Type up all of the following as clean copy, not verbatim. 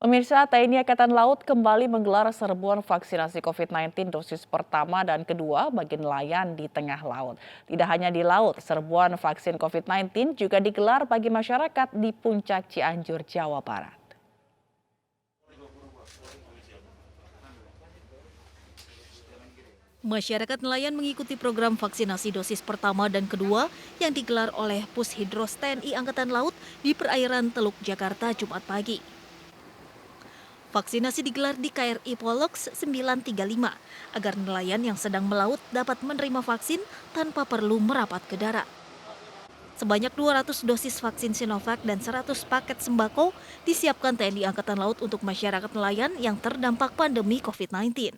Pemirsa, TNI Angkatan Laut kembali menggelar serbuan vaksinasi COVID-19 dosis pertama dan kedua bagi nelayan di tengah laut. Tidak hanya di laut, serbuan vaksin COVID-19 juga digelar bagi masyarakat di Puncak Cianjur, Jawa Barat. Masyarakat nelayan mengikuti program vaksinasi dosis pertama dan kedua yang digelar oleh Pushidros TNI Angkatan Laut di perairan Teluk Jakarta Jumat pagi. Vaksinasi digelar di KRI Polox 935 agar nelayan yang sedang melaut dapat menerima vaksin tanpa perlu merapat ke darat. Sebanyak 200 dosis vaksin Sinovac dan 100 paket sembako disiapkan TNI Angkatan Laut untuk masyarakat nelayan yang terdampak pandemi COVID-19.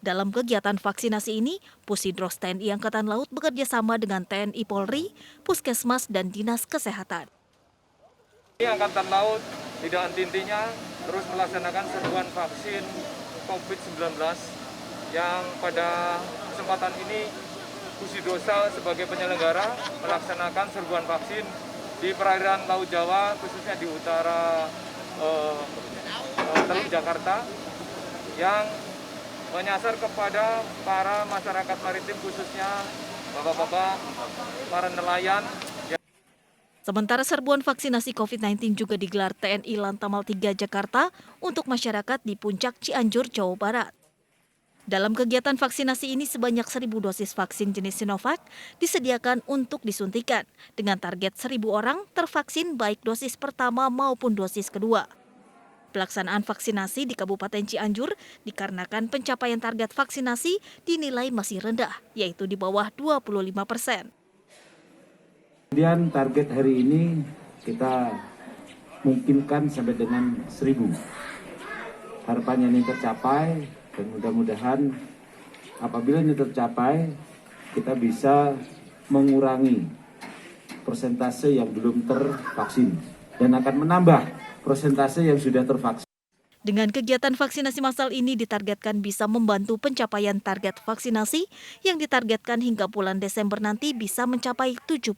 Dalam kegiatan vaksinasi ini, Pushidros TNI Angkatan Laut bekerja sama dengan TNI Polri, Puskesmas, dan Dinas Kesehatan. Angkatan Laut tidak henti-hentinya terus melaksanakan serbuan vaksin COVID-19 yang pada kesempatan ini Pushidrosa sebagai penyelenggara melaksanakan serbuan vaksin di perairan Laut Jawa, khususnya di utara Teluk Jakarta, yang menyasar kepada para masyarakat maritim, khususnya bapak-bapak, para nelayan. Sementara serbuan vaksinasi COVID-19 juga digelar TNI Lantamal 3 Jakarta untuk masyarakat di Puncak Cianjur, Jawa Barat. Dalam kegiatan vaksinasi ini sebanyak 1.000 dosis vaksin jenis Sinovac disediakan untuk disuntikan dengan target 1.000 orang tervaksin baik dosis pertama maupun dosis kedua. Pelaksanaan vaksinasi di Kabupaten Cianjur dikarenakan pencapaian target vaksinasi dinilai masih rendah, yaitu di bawah 25%. Kemudian target hari ini kita mungkinkan sampai dengan 1.000. Harapannya ini tercapai dan mudah-mudahan apabila ini tercapai kita bisa mengurangi persentase yang belum tervaksin dan akan menambah persentase yang sudah tervaksin. Dengan kegiatan vaksinasi massal ini ditargetkan bisa membantu pencapaian target vaksinasi yang ditargetkan hingga bulan Desember nanti bisa mencapai 70%.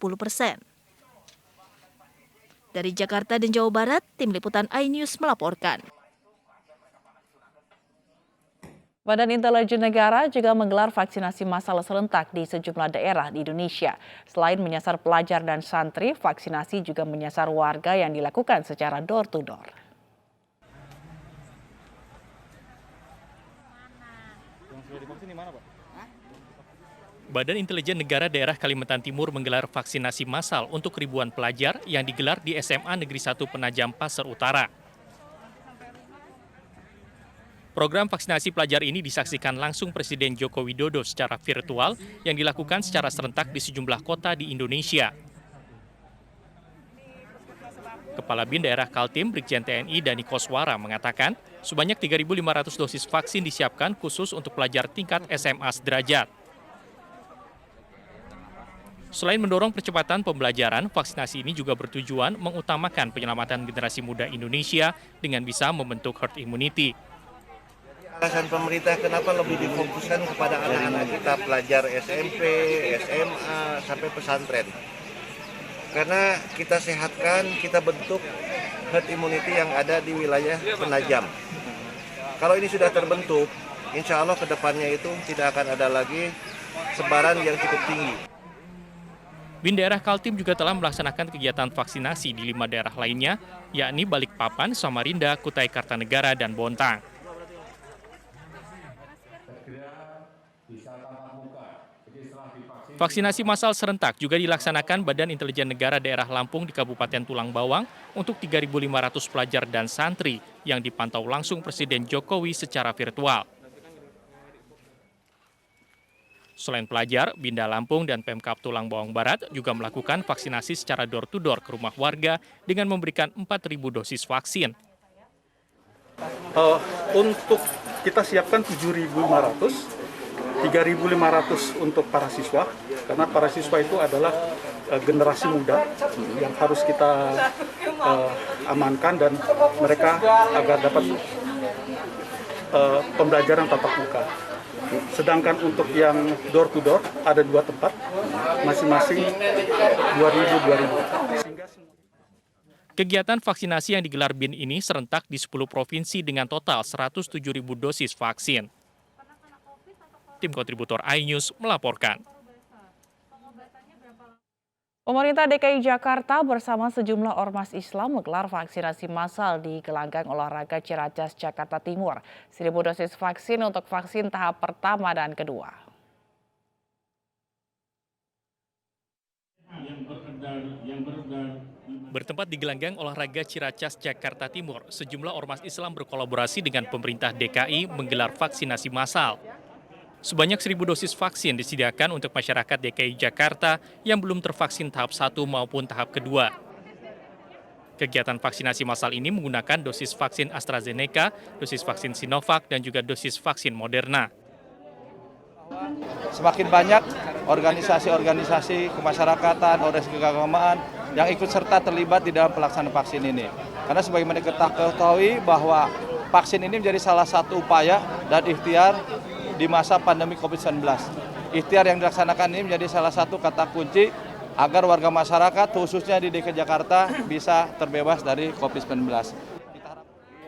Dari Jakarta dan Jawa Barat, Tim Liputan iNews melaporkan. Badan Intelijen Negara juga menggelar vaksinasi massal serentak di sejumlah daerah di Indonesia. Selain menyasar pelajar dan santri, vaksinasi juga menyasar warga yang dilakukan secara door-to-door. Badan Intelijen Negara Daerah Kalimantan Timur menggelar vaksinasi massal untuk ribuan pelajar yang digelar di SMA Negeri 1 Penajam Pasar Utara. Program vaksinasi pelajar ini disaksikan langsung Presiden Joko Widodo secara virtual yang dilakukan secara serentak di sejumlah kota di Indonesia. Kepala Bin Daerah Kaltim, Brigjen TNI Dani Koswara mengatakan, sebanyak 3.500 dosis vaksin disiapkan khusus untuk pelajar tingkat SMA sederajat. Selain mendorong percepatan pembelajaran, vaksinasi ini juga bertujuan mengutamakan penyelamatan generasi muda Indonesia dengan bisa membentuk herd immunity. Alasan pemerintah kenapa lebih difokuskan kepada anak-anak kita pelajar SMP, SMA, sampai pesantren. Karena kita sehatkan, kita bentuk herd immunity yang ada di wilayah Penajam. Kalau ini sudah terbentuk, insya Allah ke depannya itu tidak akan ada lagi sebaran yang cukup tinggi. Bin Daerah Kaltim juga telah melaksanakan kegiatan vaksinasi di 5 daerah lainnya, yakni Balikpapan, Samarinda, Kutai Kartanegara, dan Bontang. Vaksinasi massal serentak juga dilaksanakan Badan Intelijen Negara Daerah Lampung di Kabupaten Tulang Bawang untuk 3.500 pelajar dan santri yang dipantau langsung Presiden Jokowi secara virtual. Selain pelajar, Binda Lampung dan Pemkab Tulang Bawang Barat juga melakukan vaksinasi secara door-to-door ke rumah warga dengan memberikan 4.000 dosis vaksin. Untuk kita siapkan 7.500, 3.500 untuk para siswa, karena para siswa itu adalah generasi muda yang harus kita amankan dan mereka agar dapat pembelajaran tatap muka. Sedangkan untuk yang door to door ada 2 tempat, masing-masing 2.000. Kegiatan vaksinasi yang digelar BIN ini serentak di 10 provinsi dengan total 107.000 dosis vaksin. Tim kontributor iNews melaporkan. Pemerintah DKI Jakarta bersama sejumlah ormas Islam menggelar vaksinasi massal di gelanggang olahraga Ciracas, Jakarta Timur. 1.000 dosis vaksin untuk vaksin tahap pertama dan kedua. Bertempat di gelanggang olahraga Ciracas, Jakarta Timur, sejumlah ormas Islam berkolaborasi dengan pemerintah DKI menggelar vaksinasi massal. Sebanyak 1.000 dosis vaksin disediakan untuk masyarakat DKI Jakarta yang belum tervaksin tahap 1 maupun tahap kedua. Kegiatan vaksinasi massal ini menggunakan dosis vaksin AstraZeneca, dosis vaksin Sinovac, dan juga dosis vaksin Moderna. Semakin banyak organisasi-organisasi kemasyarakatan, organisasi keagamaan yang ikut serta terlibat di dalam pelaksanaan vaksin ini. Karena sebagaimana kita ketahui bahwa vaksin ini menjadi salah satu upaya dan ikhtiar di masa pandemi COVID-19. Ikhtiar yang dilaksanakan ini menjadi salah satu kata kunci agar warga masyarakat khususnya di DKI Jakarta bisa terbebas dari COVID-19.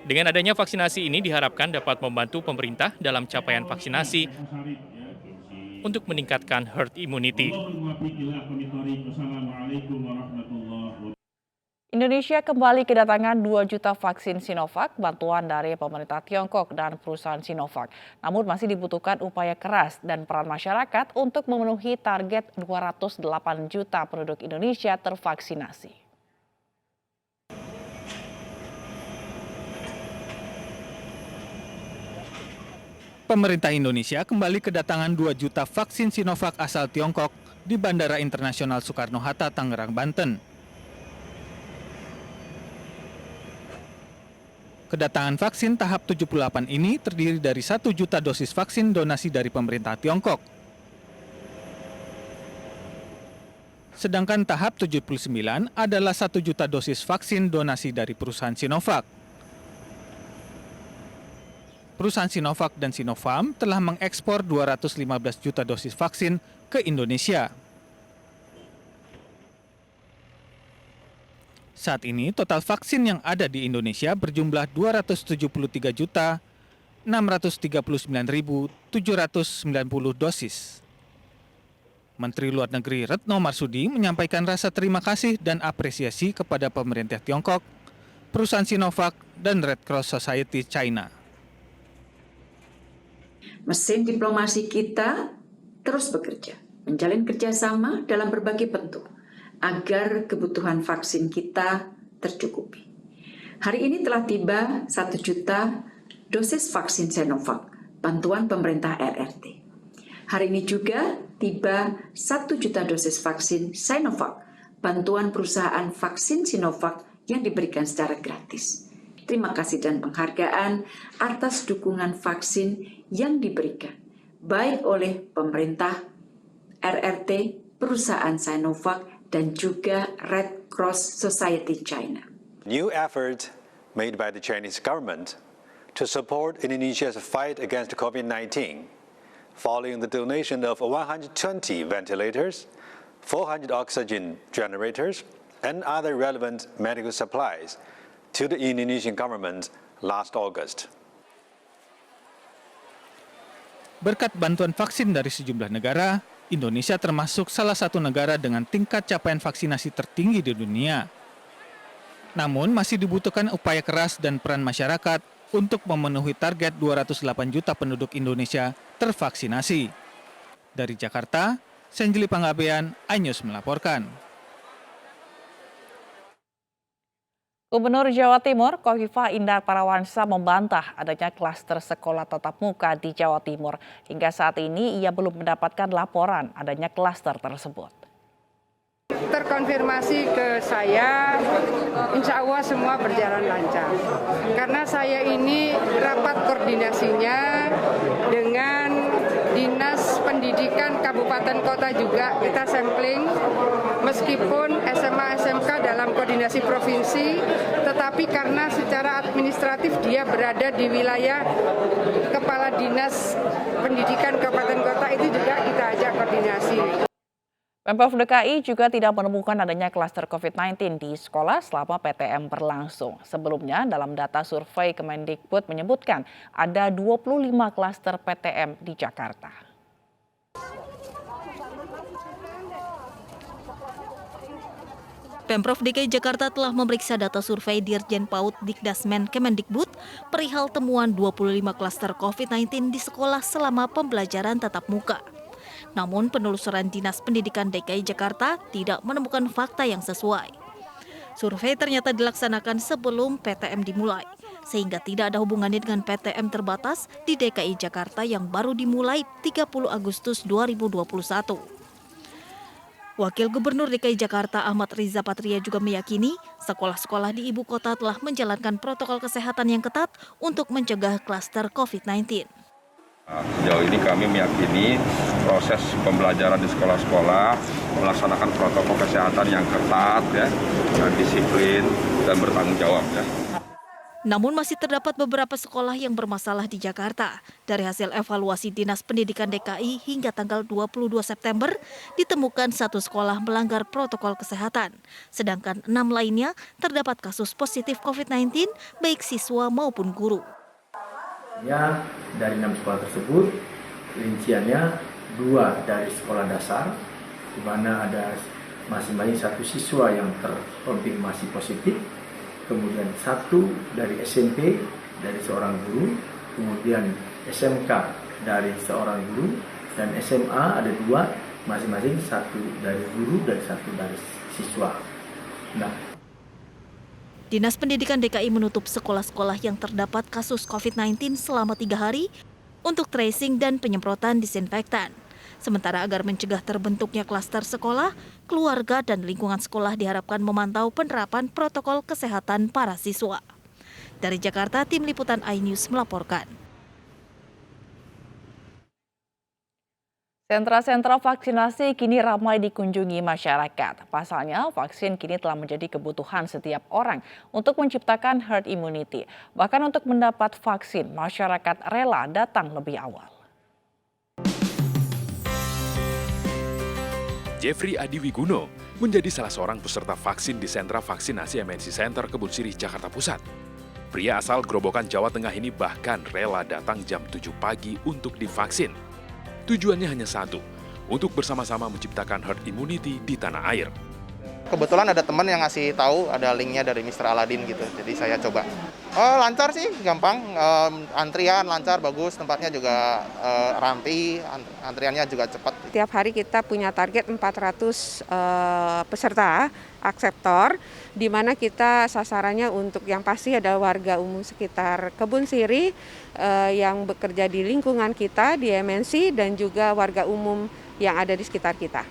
Dengan adanya vaksinasi ini diharapkan dapat membantu pemerintah dalam capaian vaksinasi untuk meningkatkan herd immunity. Indonesia kembali kedatangan 2 juta vaksin Sinovac, bantuan dari pemerintah Tiongkok dan perusahaan Sinovac. Namun masih dibutuhkan upaya keras dan peran masyarakat untuk memenuhi target 208 juta penduduk Indonesia tervaksinasi. Pemerintah Indonesia kembali kedatangan 2 juta vaksin Sinovac asal Tiongkok di Bandara Internasional Soekarno-Hatta, Tangerang, Banten. Kedatangan vaksin tahap 78 ini terdiri dari 1 juta dosis vaksin donasi dari pemerintah Tiongkok. Sedangkan tahap 79 adalah 1 juta dosis vaksin donasi dari perusahaan Sinovac. Perusahaan Sinovac dan Sinopharm telah mengekspor 215 juta dosis vaksin ke Indonesia. Saat ini total vaksin yang ada di Indonesia berjumlah 273.639.790 dosis. Menteri Luar Negeri Retno Marsudi menyampaikan rasa terima kasih dan apresiasi kepada pemerintah Tiongkok, perusahaan Sinovac, dan Red Cross Society China. Mesin diplomasi kita terus bekerja, menjalin kerjasama dalam berbagai bentuk, agar kebutuhan vaksin kita tercukupi. Hari ini telah tiba 1 juta dosis vaksin Sinovac, bantuan pemerintah RRT. Hari ini juga tiba 1 juta dosis vaksin Sinovac, bantuan perusahaan vaksin Sinovac yang diberikan secara gratis. Terima kasih dan penghargaan atas dukungan vaksin yang diberikan, baik oleh pemerintah, RRT, perusahaan Sinovac, dan juga Red Cross Society China. New effort made by the Chinese government to support Indonesia's fight against COVID-19, following the donation of 120 ventilators, 400 oxygen generators, and other relevant medical supplies to the Indonesian government last August. Berkat bantuan vaksin dari sejumlah negara, Indonesia termasuk salah satu negara dengan tingkat capaian vaksinasi tertinggi di dunia. Namun masih dibutuhkan upaya keras dan peran masyarakat untuk memenuhi target 208 juta penduduk Indonesia tervaksinasi. Dari Jakarta, Senjeli Panggabean, iNews melaporkan. Gubernur Jawa Timur, Khofifah Indar Parawansa membantah adanya klaster sekolah tatap muka di Jawa Timur. Hingga saat ini ia belum mendapatkan laporan adanya klaster tersebut. Terkonfirmasi ke saya, insya Allah semua berjalan lancar. Karena saya ini rapat koordinasinya dengan Dinas Pendidikan Kabupaten Kota juga kita sampling, meskipun SMA SMK dalam koordinasi provinsi, tetapi karena secara administratif dia berada di wilayah Kepala Dinas Pendidikan Kabupaten Kota, itu juga kita ajak koordinasi. Pemprov DKI juga tidak menemukan adanya klaster COVID-19 di sekolah selama PTM berlangsung. Sebelumnya, dalam data survei Kemendikbud menyebutkan ada 25 klaster PTM di Jakarta. Pemprov DKI Jakarta telah memeriksa data survei Dirjen PAUD Dikdasmen Kemendikbud perihal temuan 25 klaster COVID-19 di sekolah selama pembelajaran tatap muka. Namun penelusuran Dinas Pendidikan DKI Jakarta tidak menemukan fakta yang sesuai. Survei ternyata dilaksanakan sebelum PTM dimulai, sehingga tidak ada hubungannya dengan PTM terbatas di DKI Jakarta yang baru dimulai 30 Agustus 2021. Wakil Gubernur DKI Jakarta Ahmad Riza Patria juga meyakini sekolah-sekolah di ibu kota telah menjalankan protokol kesehatan yang ketat untuk mencegah klaster COVID-19. Sejauh ini kami meyakini proses pembelajaran di sekolah-sekolah melaksanakan protokol kesehatan yang ketat, dan disiplin dan bertanggung jawab. Namun masih terdapat beberapa sekolah yang bermasalah di Jakarta. Dari hasil evaluasi Dinas Pendidikan DKI hingga tanggal 22 September, ditemukan 1 sekolah melanggar protokol kesehatan. Sedangkan 6 lainnya terdapat kasus positif COVID-19, baik siswa maupun guru. Ya, dari 6 sekolah tersebut, rinciannya 2 dari sekolah dasar, di mana ada masing-masing 1 siswa yang terkonfirmasi positif, kemudian 1 dari SMP dari seorang guru, kemudian SMK dari seorang guru, dan SMA ada 2, masing-masing 1 dari guru dan 1 dari siswa. Dinas Pendidikan DKI menutup sekolah-sekolah yang terdapat kasus COVID-19 selama 3 hari untuk tracing dan penyemprotan disinfektan. Sementara agar mencegah terbentuknya klaster sekolah, keluarga dan lingkungan sekolah diharapkan memantau penerapan protokol kesehatan para siswa. Dari Jakarta, Tim Liputan iNews melaporkan. Sentra-sentra vaksinasi kini ramai dikunjungi masyarakat. Pasalnya, vaksin kini telah menjadi kebutuhan setiap orang untuk menciptakan herd immunity. Bahkan untuk mendapat vaksin, masyarakat rela datang lebih awal. Jeffrey Adiwiguno menjadi salah seorang peserta vaksin di sentra vaksinasi MNC Center Kebun Sirih, Jakarta Pusat. Pria asal Grobogan, Jawa Tengah ini bahkan rela datang jam 7 pagi untuk divaksin. Tujuannya hanya satu, untuk bersama-sama menciptakan herd immunity di tanah air. Kebetulan ada teman yang ngasih tahu ada linknya dari Mr. Aladin gitu, jadi saya coba. Lancar sih, gampang, antrian lancar, bagus, tempatnya juga rapi, antriannya juga cepat. Tiap hari kita punya target 400 peserta akseptor, di mana kita sasarannya untuk yang pasti ada warga umum sekitar Kebun Sirih yang bekerja di lingkungan kita, di MNC, dan juga warga umum yang ada di sekitar kita.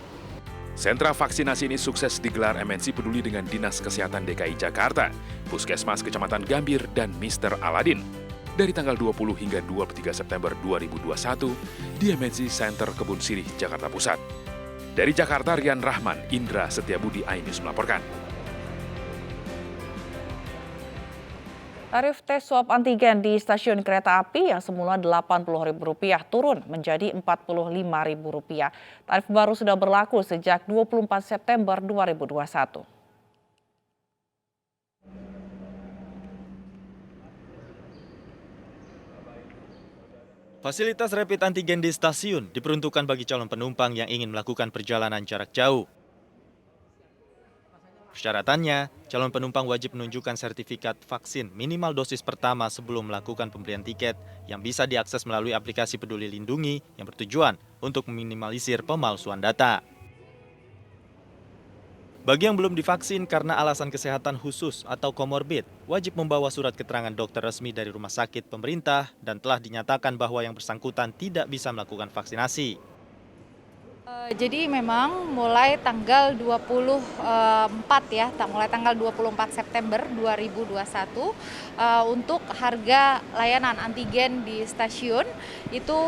Sentra vaksinasi ini sukses digelar MNC peduli dengan Dinas Kesehatan DKI Jakarta, Puskesmas Kecamatan Gambir, dan Mr. Aladin. Dari tanggal 20 hingga 23 September 2021 di MNC Center Kebun Sirih, Jakarta Pusat. Dari Jakarta, Rian Rahman, Indra Setiabudi, iNews melaporkan. Tarif tes swab antigen di stasiun kereta api yang semula Rp80.000 turun menjadi Rp45.000. Tarif baru sudah berlaku sejak 24 September 2021. Fasilitas rapid antigen di stasiun diperuntukkan bagi calon penumpang yang ingin melakukan perjalanan jarak jauh. Persyaratannya, calon penumpang wajib menunjukkan sertifikat vaksin minimal dosis pertama sebelum melakukan pembelian tiket yang bisa diakses melalui aplikasi Peduli Lindungi yang bertujuan untuk meminimalisir pemalsuan data. Bagi yang belum divaksin karena alasan kesehatan khusus atau komorbid, wajib membawa surat keterangan dokter resmi dari rumah sakit pemerintah dan telah dinyatakan bahwa yang bersangkutan tidak bisa melakukan vaksinasi. Jadi memang mulai tanggal 24 September 2021 untuk harga layanan antigen di stasiun itu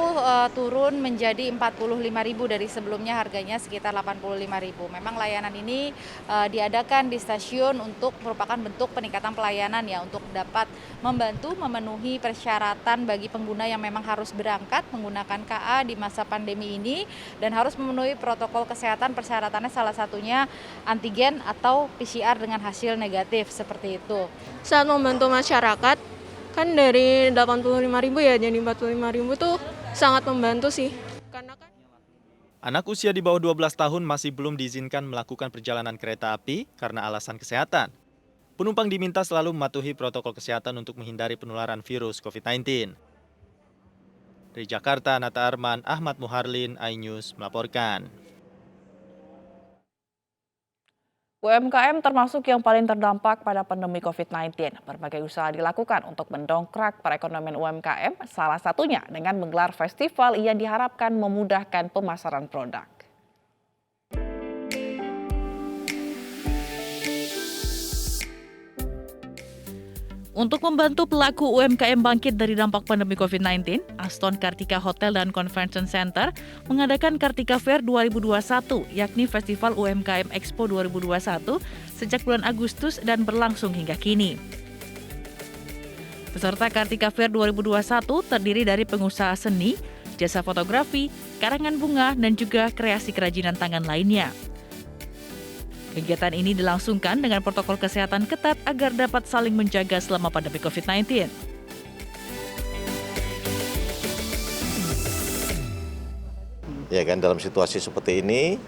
turun menjadi Rp45.000 dari sebelumnya harganya sekitar Rp85.000. Memang layanan ini diadakan di stasiun untuk merupakan bentuk peningkatan pelayanan ya, untuk dapat membantu memenuhi persyaratan bagi pengguna yang memang harus berangkat menggunakan KA di masa pandemi ini dan harus memenuhi memenuhi protokol kesehatan, persyaratannya salah satunya antigen atau PCR dengan hasil negatif seperti itu. Saat membantu masyarakat, kan dari 85.000 ya jadi 45.000 tuh sangat membantu sih. Anak usia di bawah 12 tahun masih belum diizinkan melakukan perjalanan kereta api karena alasan kesehatan. Penumpang diminta selalu mematuhi protokol kesehatan untuk menghindari penularan virus COVID-19. Dari Jakarta, Nata Arman, Ahmad Muharlin, iNews melaporkan. UMKM termasuk yang paling terdampak pada pandemi COVID-19. Berbagai usaha dilakukan untuk mendongkrak perekonomian UMKM, salah satunya dengan menggelar festival yang diharapkan memudahkan pemasaran produk. Untuk membantu pelaku UMKM bangkit dari dampak pandemi COVID-19, Aston Kartika Hotel dan Convention Center mengadakan Kartika Fair 2021, yakni Festival UMKM Expo 2021 sejak bulan Agustus dan berlangsung hingga kini. Peserta Kartika Fair 2021 terdiri dari pengusaha seni, jasa fotografi, karangan bunga, dan juga kreasi kerajinan tangan lainnya. Kegiatan ini dilangsungkan dengan protokol kesehatan ketat agar dapat saling menjaga selama pandemi COVID-19. Ya kan, dalam situasi seperti ini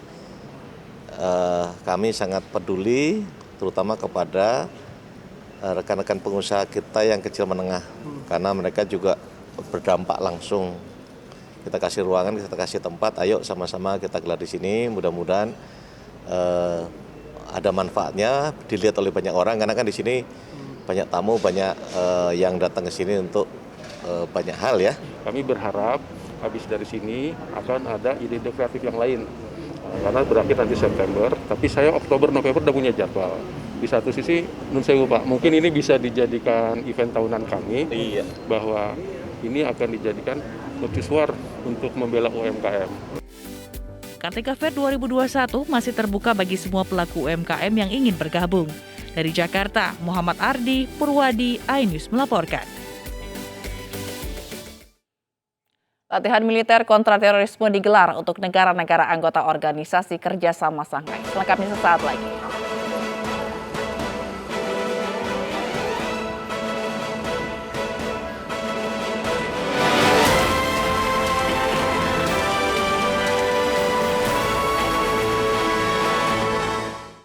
kami sangat peduli terutama kepada rekan-rekan pengusaha kita yang kecil menengah karena mereka juga berdampak langsung. Kita kasih ruangan, kita kasih tempat, ayo sama-sama kita gelar di sini, mudah-mudahan ada manfaatnya, dilihat oleh banyak orang karena kan di sini banyak tamu, banyak yang datang ke sini untuk banyak hal ya. Kami berharap habis dari sini akan ada ide-ide kreatif yang lain. Karena berakhir nanti September, tapi saya Oktober, November udah punya jadwal. Di satu sisi, nun sewu Pak, mungkin ini bisa dijadikan event tahunan kami, bahwa ini akan dijadikan mercusuar untuk membela UMKM. Kartika Fair 2021 masih terbuka bagi semua pelaku UMKM yang ingin bergabung. Dari Jakarta, Muhammad Ardi, Purwadi, iNews melaporkan. Latihan militer kontra terorisme digelar untuk negara-negara anggota Organisasi Kerjasama Shanghai. Selengkapnya sesaat lagi.